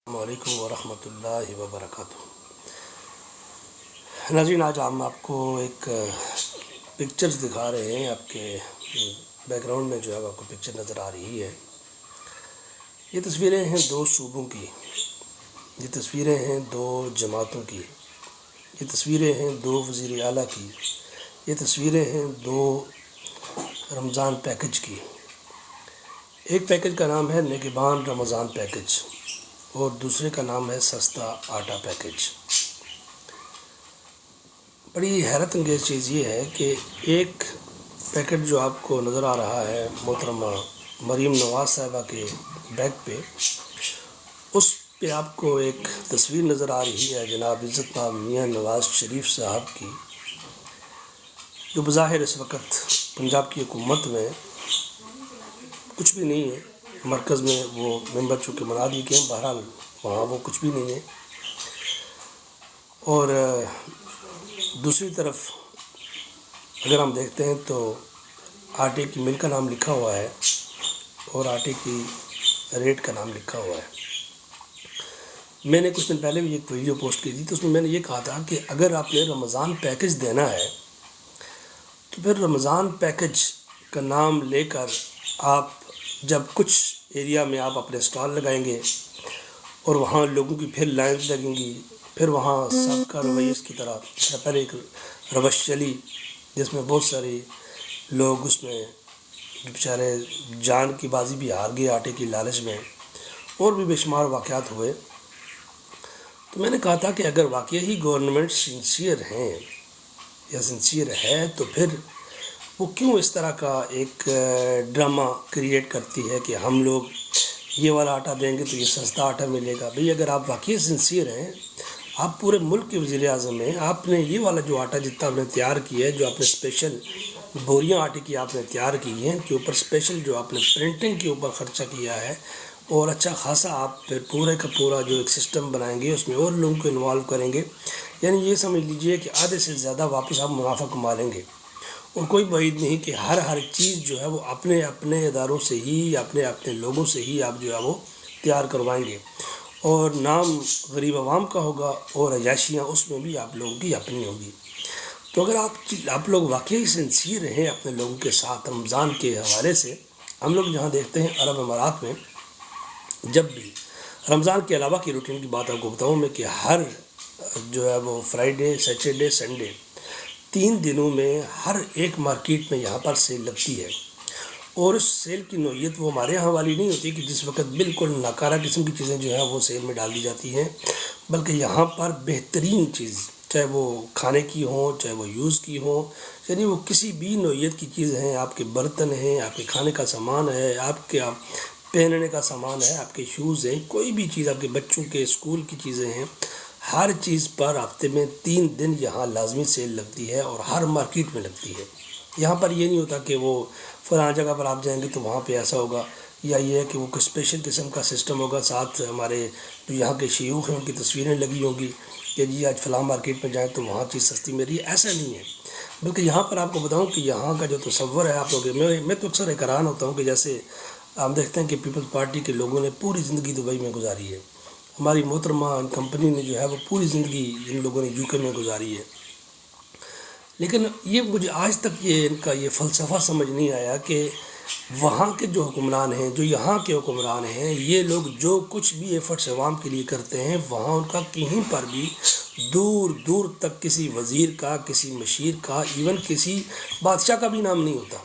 السلام علیکم ورحمۃ اللہ وبرکاتہ۔ ناظرین، آج ہم آپ کو ایک پکچرز دکھا رہے ہیں۔ آپ کے بیک گراؤنڈ میں جو ہے آپ کو پکچر نظر آ رہی ہے، یہ تصویریں ہیں دو صوبوں کی، یہ تصویریں ہیں دو جماعتوں کی، یہ تصویریں ہیں دو وزیر اعلیٰ کی، یہ تصویریں ہیں دو رمضان پیکج کی۔ ایک پیکج کا نام ہے نگہبان رمضان پیکج اور دوسرے کا نام ہے سستا آٹا پیکج۔ بڑی حیرت انگیز چیز یہ ہے کہ ایک پیکٹ جو آپ کو نظر آ رہا ہے محترمہ مریم نواز صاحبہ کے بیگ پہ، اس پہ آپ کو ایک تصویر نظر آ رہی ہے جناب عزت مآب میاں نواز شریف صاحب کی، جو بظاہر اس وقت پنجاب کی حکومت میں کچھ بھی نہیں ہے۔ مرکز میں وہ ممبر چونکہ بنا دی گئے ہیں، بہرحال وہاں وہ کچھ بھی نہیں ہے۔ اور دوسری طرف اگر ہم دیکھتے ہیں تو آٹے کی مل کا نام لکھا ہوا ہے اور آٹے کی ریٹ کا نام لکھا ہوا ہے۔ میں نے کچھ دن پہلے بھی ایک ویڈیو پوسٹ کی تھی، تو اس میں نے یہ کہا تھا کہ اگر آپ نے رمضان پیکج دینا ہے تو پھر رمضان پیکج کا نام لے کر آپ جب کچھ ایریا میں آپ اپنے اسٹال لگائیں گے اور وہاں لوگوں کی پھر لائنز لگیں گی، پھر وہاں سابقہ رویس کی طرح پہلے ایک روش چلی جس میں بہت سارے لوگ اس میں بیچارے جان کی بازی بھی ہار گئے آٹے کی لالچ میں، اور بھی بے شمار واقعات ہوئے۔ تو میں نے کہا تھا کہ اگر واقعی ہی گورنمنٹ سنسیئر ہیں یا سنسیئر ہے تو پھر وہ کیوں اس طرح کا ایک ڈرامہ کریٹ کرتی ہے کہ ہم لوگ یہ والا آٹا دیں گے تو یہ سستا آٹا ملے گا۔ بھئی اگر آپ واقعی سنسیئر ہیں، آپ پورے ملک کے وزیر اعظم ہیں، آپ نے یہ والا جو آٹا جتنا آپ نے تیار کیا ہے، جو آپ نے اسپیشل بوریاں آٹے کی آپ نے تیار کی ہیں، ان کے اوپر اسپیشل جو آپ نے پرنٹنگ کے اوپر خرچہ کیا ہے، اور اچھا خاصا آپ پھر پورے کا پورا جو ایک سسٹم بنائیں گے، اس میں اور لوگوں کو انوالو کریں گے، یعنی یہ سمجھ لیجئے کہ آدھے سے زیادہ واپس آپ منافع کما لیں گے۔ اور کوئی بعید نہیں کہ ہر چیز جو ہے وہ اپنے اداروں سے ہی، اپنے لوگوں سے ہی آپ جو ہے وہ تیار کروائیں گے، اور نام غریب عوام کا ہوگا اور عیاشیاں اس میں بھی آپ لوگوں کی اپنی ہوں گی۔ تو اگر آپ لوگ واقعی سنسیئر ہیں اپنے لوگوں کے ساتھ رمضان کے حوالے سے، ہم لوگ جہاں دیکھتے ہیں عرب امارات میں جب بھی رمضان کے علاوہ کی روٹین کی بات آپ کو بتاؤں میں کہ ہر جو ہے وہ فرائیڈے، سیٹرڈے، سنڈے 3 دنوں میں ہر ایک مارکیٹ میں یہاں پر سیل لگتی ہے، اور اس سیل کی نوعیت وہ ہمارے یہاں والی نہیں ہوتی کہ جس وقت بالکل ناکارہ قسم کی چیزیں جو ہیں وہ سیل میں ڈال دی جاتی ہیں، بلکہ یہاں پر بہترین چیز، چاہے وہ کھانے کی ہوں، چاہے وہ یوز کی ہوں، یعنی وہ کسی بھی نوعیت کی چیز ہیں، آپ کے برتن ہیں، آپ کے کھانے کا سامان ہے، آپ کے پہننے کا سامان ہے، آپ کے شوز ہیں، کوئی بھی چیز آپ کے بچوں کے اسکول کی چیزیں ہیں، ہر چیز پر ہفتے میں 3 دن یہاں لازمی سیل لگتی ہے اور ہر مارکیٹ میں لگتی ہے۔ یہاں پر یہ نہیں ہوتا کہ وہ فلاں جگہ پر آپ جائیں گے تو وہاں پہ ایسا ہوگا، یا یہ ہے کہ وہ کوئی اسپیشل قسم کا سسٹم ہوگا، ساتھ ہمارے جو یہاں کے شیوخ ہیں ان کی تصویریں لگی ہوں گی کہ جی آج فلاں مارکیٹ میں جائیں تو وہاں چیز سستی مل رہی ہے، ایسا نہیں ہے۔ بلکہ یہاں پر آپ کو بتاؤں کہ یہاں کا جو تصور ہے آپ لوگ، میں تو اکثر حیران ہوتا ہوں کہ جیسے ہم دیکھتے ہیں کہ پیپلز پارٹی کے لوگوں نے پوری زندگی دبئی میں گزاری ہے، ہماری محترمہ کمپنی نے جو ہے وہ پوری زندگی ان لوگوں نے UK میں گزاری ہے، لیکن یہ مجھے آج تک ان کا یہ فلسفہ سمجھ نہیں آیا کہ وہاں کے جو حکمران ہیں، جو یہاں کے حکمران ہیں، یہ لوگ جو کچھ بھی ایفرٹس عوام کے لیے کرتے ہیں، وہاں ان کا کہیں پر بھی دور دور تک کسی وزیر کا، کسی مشیر کا، ایون کسی بادشاہ کا بھی نام نہیں ہوتا۔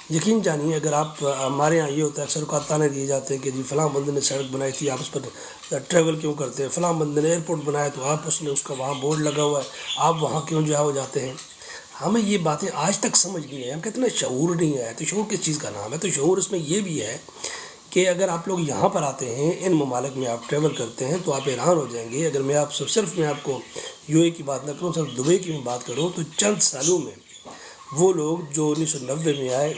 یقین جانیے، اگر آپ ہمارے یہاں یہ ہوتا ہے اکثر اوقات تانے دیے جاتے ہیں کہ جی فلاں بندے نے سڑک بنائی تھی، آپ اس پر ٹریول کیوں کرتے ہیں، فلاں بندے نے ایئرپورٹ بنایا تو آپ اس کا وہاں بورڈ لگا ہوا ہے، آپ وہاں کیوں جو ہے وہ جاتے ہیں۔ ہمیں یہ باتیں آج تک سمجھ نہیں آئی، ہم کہتے ہیں شعور نہیں آیا۔ تو شعور کس چیز کا نام ہے؟ تو شعور اس میں یہ بھی ہے کہ اگر آپ لوگ یہاں پر آتے ہیں، ان ممالک میں آپ ٹریول کرتے ہیں تو آپ حیران ہو جائیں گے۔ اگر میں آپ کو UAE کی بات نہ کروں، صرف دبئی کی میں بات کروں، تو چند سالوں میں وہ لوگ جو 1990 میں آئے،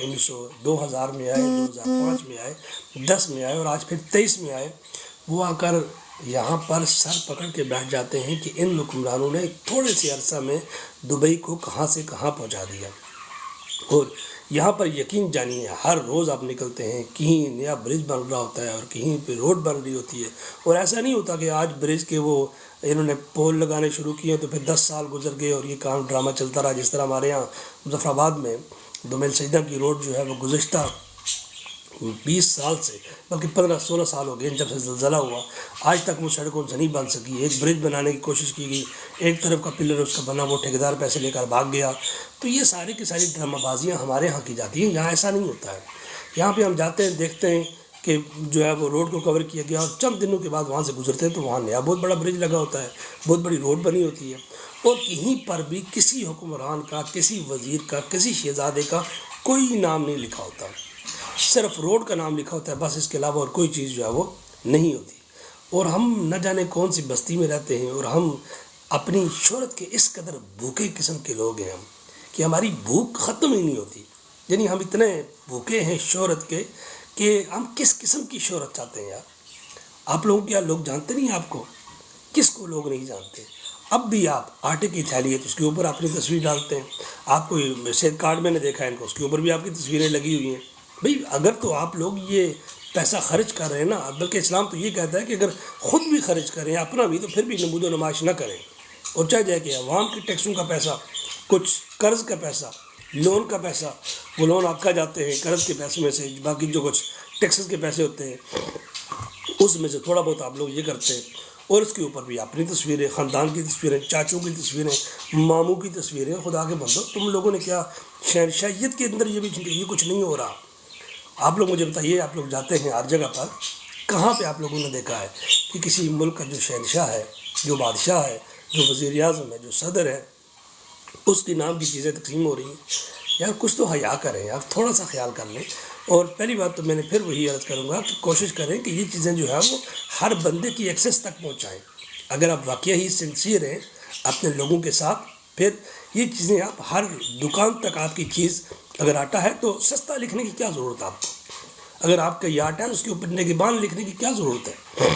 2000 میں آئے، 2005 میں آئے، 10 میں آئے اور آج پھر 23 میں آئے، وہ آ کر یہاں پر سر پکڑ کے بیٹھ جاتے ہیں کہ ان حکمرانوں نے تھوڑے سے عرصہ میں دبئی کو کہاں سے کہاں پہنچا دیا۔ اور یہاں پر یقین جانیے ہر روز آپ نکلتے ہیں کہیں نیا برج بن رہا ہوتا ہے اور کہیں پہ روڈ بن رہی ہوتی ہے، اور ایسا نہیں ہوتا کہ آج برج کے وہ انہوں نے پول لگانے شروع کیے تو پھر 10 سال گزر گئے اور یہ کام ڈرامہ چلتا رہا. جس طرح ہمارے یہاں مظفر آباد میں دو میل سجدہ کی روڈ جو ہے وہ گزشتہ 20 سال سے بلکہ 15-16 سال ہو گئے جب سے زلزلہ ہوا، آج تک وہ سڑکوں سے نہیں بن سکی. ایک برج بنانے کی کوشش کی گئی، ایک طرف کا پلر اس کا بنا، وہ ٹھیکیدار پیسے لے کر بھاگ گیا. تو یہ ساری کی ساری ڈرامہ بازیاں ہمارے ہاں کی جاتی ہیں. یہاں ایسا نہیں ہوتا ہے. یہاں پہ ہم جاتے ہیں، دیکھتے ہیں کہ جو ہے وہ روڈ کو کور کیا گیا، اور چند دنوں کے بعد وہاں سے گزرتے ہیں تو وہاں نیا بہت بڑا برج لگا ہوتا ہے، بہت بڑی روڈ بنی ہوتی ہے، اور کہیں پر بھی کسی حکمران کا، کسی وزیر کا، کسی شہزادے کا کوئی نام نہیں لکھا ہوتا. صرف روڈ کا نام لکھا ہوتا ہے بس، اس کے علاوہ اور کوئی چیز جو ہے وہ نہیں ہوتی. اور ہم نہ جانے کون سی بستی میں رہتے ہیں، اور ہم اپنی شہرت کے اس قدر بھوکے قسم کے لوگ ہیں ہم کہ ہماری بھوک ختم ہی نہیں ہوتی. یعنی ہم اتنے بھوکے ہیں شہرت کے کہ ہم کس قسم کی شہرت چاہتے ہیں یار. آپ لوگوں کیا لوگ جانتے نہیں؟ آپ کو کس کو لوگ نہیں جانتے؟ اب بھی آپ آٹے کی تھیلی ہے تو اس کے اوپر اپنی تصویر ڈالتے ہیں. آپ کو شہد کارڈ میں نے دیکھا ہے ان کو، اس کے اوپر بھی آپ کی تصویریں لگی ہوئی ہیں. بھئی اگر تو آپ لوگ یہ پیسہ خرچ کر رہے ہیں نا، بلکہ اسلام تو یہ کہتا ہے کہ اگر خود بھی خرچ کریں اپنا بھی، تو پھر بھی نمود و نمائش نہ کریں. اور چاہے جائے کہ عوام کے ٹیکسوں کا پیسہ، کچھ قرض کا پیسہ، لون کا پیسہ، وہ لون آپ کا جاتے ہیں قرض کے پیسے میں سے، باقی جو کچھ ٹیکسز کے پیسے ہوتے ہیں اس میں سے تھوڑا بہت آپ لوگ یہ کرتے ہیں. اور اس کے اوپر بھی اپنی تصویریں، خاندان کی تصویریں، چاچوں کی تصویریں، ماموں کی تصویریں. خدا کے بندو، تم لوگوں نے کیا شہنشاہیت کے اندر یہ کچھ نہیں ہو رہا. آپ لوگ مجھے بتائیے، آپ لوگ جاتے ہیں ہر جگہ پر، کہاں پہ آپ لوگوں نے دیکھا ہے کہ کسی ملک کا جو شہنشاہ ہے، جو بادشاہ ہے، جو وزیر اعظم ہے، جو صدر ہے، اس کے نام کی چیزیں تقسیم ہو رہی ہیں؟ یار کچھ تو حیا کریں یار، تھوڑا سا خیال کر لیں. اور پہلی بات تو میں نے پھر وہی عرض کروں گا کہ کوشش کریں کہ یہ چیزیں جو ہے وہ ہر بندے کی ایکسیس تک پہنچائیں. اگر آپ واقعی ہی سنسیئر ہیں اپنے لوگوں کے ساتھ، پھر یہ چیزیں آپ ہر دکان تک، آپ کی چیز اگر آٹا ہے تو سستا لکھنے کی کیا ضرورت ہے آپ کو؟ اگر آپ کا یہ آٹا ہے اس کے اوپر نگہبان لکھنے کی کیا ضرورت ہے؟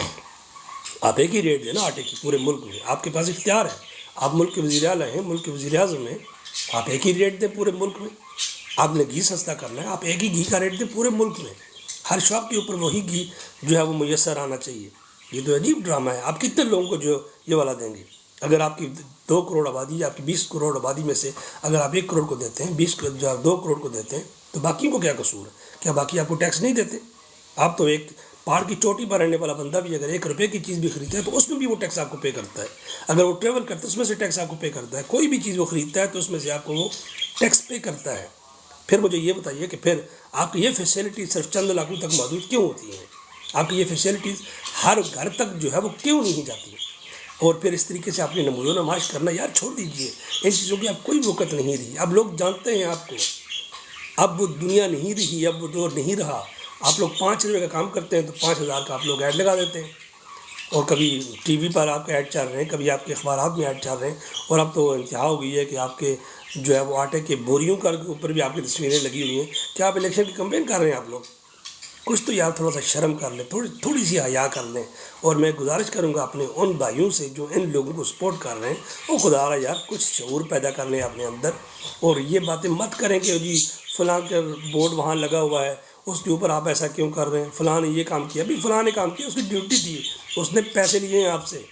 آپ ایک ہی ریٹ دیں نا آٹے کی پورے ملک میں. آپ کے پاس اختیار ہے، آپ ملک کے وزیر اعلیٰ ہیں، ملک کے وزیر اعظم ہیں، آپ ایک ہی ریٹ دیں پورے ملک میں. آپ نے گھی سستا کرنا ہے، آپ ایک ہی گھی کا ریٹ دیں پورے ملک میں. ہر شاپ کے اوپر وہی گھی جو ہے وہ میسر آنا چاہیے. یہ تو عجیب ڈرامہ ہے. آپ کتنے لوگوں کو جو یہ والا دیں گے؟ اگر آپ کی 2 کروڑ آبادی یا آپ کی 20 کروڑ آبادی میں سے اگر آپ 1 کروڑ کو دیتے ہیں، 2 کروڑ کو دیتے ہیں، تو باقیوں کو کیا قصور ہے؟ کیا باقی آپ کو ٹیکس نہیں دیتے؟ آپ تو ایک پہاڑ کی چوٹی پر رہنے والا بندہ بھی اگر 1 روپے کی چیز بھی خریدتا ہے تو اس میں بھی وہ ٹیکس آپ کو پے کرتا ہے. اگر وہ ٹریول کرتا ہے اس میں سے ٹیکس آپ کو پے کرتا ہے. کوئی بھی چیز وہ خریدتا ہے تو اس میں سے آپ کو وہ ٹیکس پے کرتا ہے. پھر مجھے یہ بتائیے کہ پھر آپ کی یہ فیسلٹی صرف چند لاکھوں تک محدود کیوں ہوتی ہیں؟ آپ کی یہ فیسلٹیز ہر گھر تک جو ہے وہ کیوں نہیں جاتی؟ اور پھر اس طریقے سے اپنی نمود و نمائش کرنا یار چھوڑ دیجئے. ان چیزوں کی اب کوئی وقت نہیں رہی. اب لوگ جانتے ہیں آپ کو، اب وہ دنیا نہیں رہی، اب وہ دور نہیں رہا. آپ لوگ 5 روپے کا کام کرتے ہیں تو 5,000 کا آپ لوگ ایڈ لگا دیتے ہیں، اور کبھی ٹی وی پر آپ کا ایڈ چل رہے ہیں، کبھی آپ کے اخبارات میں ایڈ چل رہے ہیں. اور اب تو انتہا ہو گئی ہے کہ آپ کے جو ہے وہ آٹے کے بوریوں کے اوپر بھی آپ کی تصویریں لگی ہوئی ہیں. کیا آپ الیکشن کی کمپین کر رہے ہیں آپ لوگ؟ کچھ تو یار تھوڑا سا شرم کر لیں، تھوڑی سی حیا کر لیں. اور میں گزارش کروں گا اپنے ان بھائیوں سے جو ان لوگوں کو سپورٹ کر رہے ہیں، وہ خدا را یار کچھ شعور پیدا کر لیں اپنے اندر. اور یہ باتیں مت کریں کہ جی فلاں کا بورڈ وہاں لگا ہوا ہے، اس کے اوپر آپ ایسا کیوں کر رہے ہیں، فلاں نے یہ کام کیا. بھی فلاں نے کام کیا، اس کی ڈیوٹی تھی، اس نے پیسے لیے ہیں آپ سے،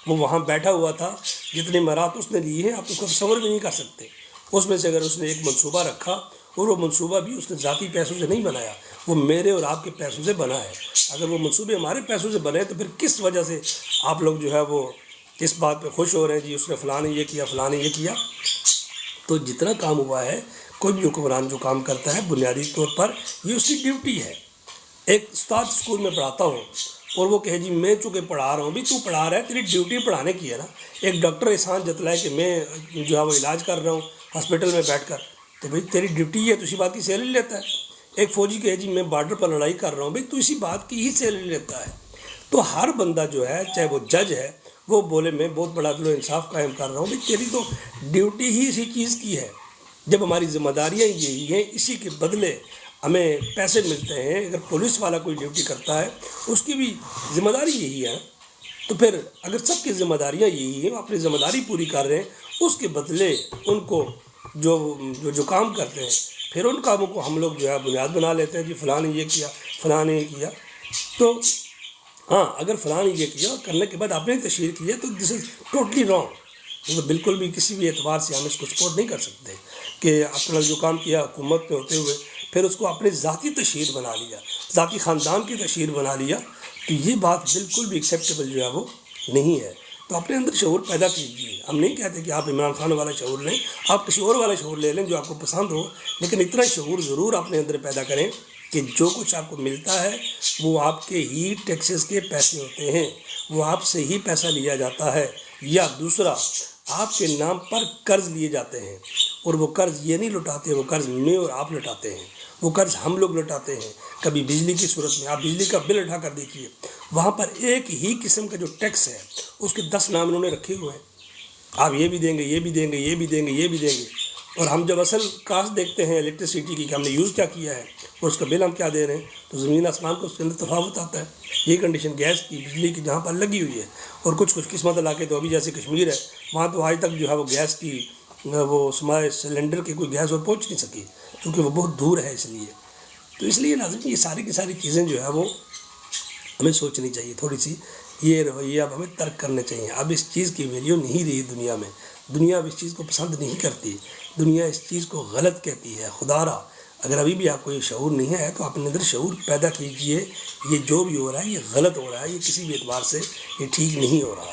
وہ وہاں بیٹھا ہوا تھا، جتنے مرات اس نے لیے ہیں آپ اس کو تصور بھی نہیں کر سکتے. اس میں سے اگر اس نے ایک منصوبہ رکھا، اور وہ منصوبہ بھی اس نے ذاتی پیسوں سے نہیں بنایا، وہ میرے اور آپ کے پیسوں سے بنا ہے. اگر وہ منصوبے ہمارے پیسوں سے بنے تو پھر کس وجہ سے آپ لوگ جو ہے وہ اس بات پہ خوش ہو رہے ہیں جی اس نے فلاں نے یہ کیا، فلاں نے یہ کیا؟ تو جتنا کام ہوا ہے، کوئی بھی حکمران جو کام کرتا ہے بنیادی طور پر یہ اس کی ڈیوٹی ہے. ایک استاد اسکول میں پڑھاتا ہوں اور وہ کہے جی میں چونکہ پڑھا رہا ہوں. بھی تو پڑھا رہا ہے، تیری ڈیوٹی پڑھانے کی ہے نا. ایک ڈاکٹر احسان جتلائے کہ میں جو ہے وہ علاج کر رہا ہوں ہاسپٹل میں بیٹھ کر، تو بھئی تیری ڈیوٹی ہے، تو اسی بات کی سیلری لیتا ہے. ایک فوجی کہے جی میں بارڈر پر لڑائی کر رہا ہوں، بھئی تو اسی بات کی ہی سیلری لیتا ہے. تو ہر بندہ جو ہے، چاہے وہ جج ہے، وہ بولے میں بہت بڑا عدل و انصاف قائم کر رہا ہوں. بھئی تیری تو ڈیوٹی ہی اسی چیز کی ہے. جب ہماری ذمہ داریاں یہی ہیں، اسی کے بدلے ہمیں پیسے ملتے ہیں. اگر پولیس والا کوئی ڈیوٹی کرتا ہے اس کی بھی ذمہ داری یہی ہے. تو پھر اگر سب کی ذمہ داریاں یہی ہیں، اپنی ذمہ داری پوری کر رہے ہیں، اس کے بدلے ان کو جو کام کرتے ہیں پھر ان کاموں کو ہم لوگ جو ہے بنیاد بنا لیتے ہیں، جی فلاں نے یہ کیا، فلاں نے یہ کیا. تو ہاں اگر فلاں نے یہ کیا کرنے کے بعد آپ نے تشہیر کی ہے تو دس از ٹوٹلی رانگ. تو بالکل بھی کسی بھی اعتبار سے ہم اس کو سپورٹ نہیں کر سکتے کہ اپنا جو کام کیا حکومت میں ہوتے ہوئے پھر اس کو اپنے ذاتی تشہیر بنا لیا، ذاتی خاندان کی تشہیر بنا لیا. تو یہ بات بالکل بھی ایکسیپٹیبل جو ہے وہ نہیں ہے. تو اپنے اندر شعور پیدا کیجیے. ہم نہیں کہتے کہ آپ عمران خان والا شعور لیں، آپ کسی اور والا شعور لے لیں جو آپ کو پسند ہو، لیکن اتنا شعور ضرور اپنے اندر پیدا کریں کہ جو کچھ آپ کو ملتا ہے وہ آپ کے ہی ٹیکسز کے پیسے ہوتے ہیں، وہ آپ سے ہی پیسہ لیا جاتا ہے. یا دوسرا، آپ کے نام پر قرض لیے جاتے ہیں اور وہ قرض یہ نہیں لوٹاتے، وہ قرض میں اور آپ لوٹاتے ہیں، وہ قرض ہم لوگ لوٹاتے ہیں. کبھی بجلی کی صورت میں آپ بجلی کا بل اٹھا کر دیکھیے، وہاں پر ایک ہی قسم کا جو ٹیکس ہے اس کے 10 نام انہوں نے رکھے ہوئے ہیں. آپ یہ بھی دیں گے، یہ بھی دیں گے، یہ بھی دیں گے، یہ بھی دیں گے. اور ہم جب اصل کاسٹ دیکھتے ہیں الیکٹریسٹی کی کہ ہم نے یوز کیا کیا ہے اور اس کا بل ہم کیا دے رہے ہیں، تو زمین آسمان کو اس کے اندر تفاوت آتا ہے. یہ کنڈیشن گیس کی، بجلی کی جہاں پر لگی ہوئی ہے. اور کچھ قسمت علاقے تو ابھی جیسے کشمیر ہے وہاں تو آج تک جو ہے وہ گیس کی وہ سمائے سلنڈر کی کوئی گیس اور پہنچ نہیں سکی کیونکہ وہ بہت دور ہے. اس لیے تو اس لیے ناظرین یہ ساری کی ساری چیزیں جو ہے وہ ہمیں سوچنی چاہیے. تھوڑی سی یہ رویہ اب ہمیں ترک کرنے چاہیے. اب اس چیز کی ویلیو نہیں رہی دنیا میں، دنیا اب اس چیز کو پسند نہیں کرتی، دنیا اس چیز کو غلط کہتی ہے. خدا را اگر ابھی بھی آپ کو یہ شعور نہیں ہے تو اپنے اندر شعور پیدا کیجئے. یہ جو بھی ہو رہا ہے یہ غلط ہو رہا ہے، یہ کسی بھی اعتبار سے یہ ٹھیک نہیں ہو رہا.